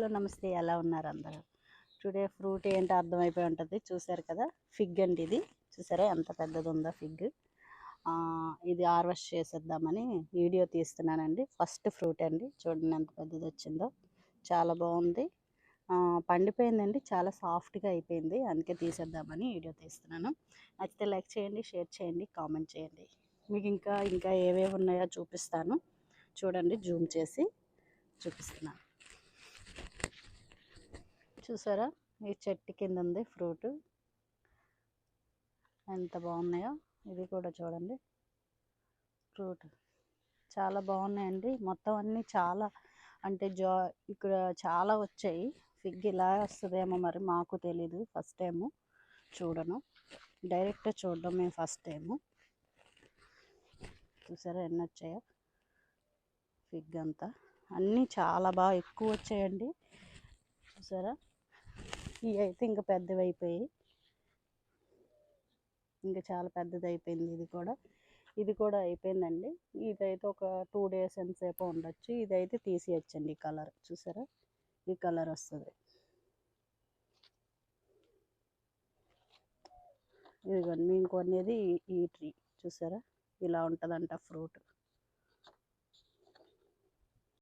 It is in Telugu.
హలో నమస్తే, ఎలా ఉన్నారు అందరూ? టుడే ఫ్రూట్ ఏంటో అర్థమైపోయి ఉంటుంది. చూసారు కదా, ఫిగ్ అండి. ఇది చూసారా ఎంత పెద్దది ఉందో ఫిగ్. ఇది హార్వెస్ట్ చేసేద్దామని వీడియో తీస్తున్నానండి. ఫస్ట్ ఫ్రూట్ అండి, చూడండి ఎంత పెద్దది వచ్చిందో. చాలా బాగుంది, పండిపోయిందండి, చాలా సాఫ్ట్గా అయిపోయింది. అందుకే తీసేద్దామని వీడియో తీస్తున్నాను. నచ్చితే లైక్ చేయండి, షేర్ చేయండి, కామెంట్ చేయండి. మీకు ఇంకా ఏవేవి ఉన్నాయో చూపిస్తాను. చూడండి, జూమ్ చేసి చూపిస్తున్నాను. చూసారా, ఈ చెట్టు కింద ఉంది ఫ్రూట్, ఎంత బాగున్నాయో. ఇది కూడా చూడండి, ఫ్రూట్ చాలా బాగున్నాయండి. మొత్తం అన్నీ చాలా అంటే ఇక్కడ చాలా వచ్చాయి. ఫిగ్ ఇలా వస్తుందేమో మరి, మాకు తెలీదు. ఫస్ట్ టైము చూడను, డైరెక్ట్ చూడడం మేము ఫస్ట్ టైము. చూసారా ఎన్ని వచ్చాయో. ఫిగ్ అంతా అన్నీ చాలా బాగా ఎక్కువ వచ్చాయండి. చూసారా, ఇవి అయితే ఇంకా పెద్దవి అయిపోయాయి, ఇంకా చాలా పెద్దది అయిపోయింది. ఇది కూడా అయిపోయిందండి. ఇదైతే ఒక 2 days ఎంతసేపు ఉండొచ్చు. ఇదైతే తీసేయచ్చండి. ఈ కలర్ చూసారా, ఈ కలర్ వస్తుంది. ఇదిగోండి మేము కొనేది ఈ ట్రీ. చూసారా, ఇలా ఉంటుందంట ఫ్రూట్.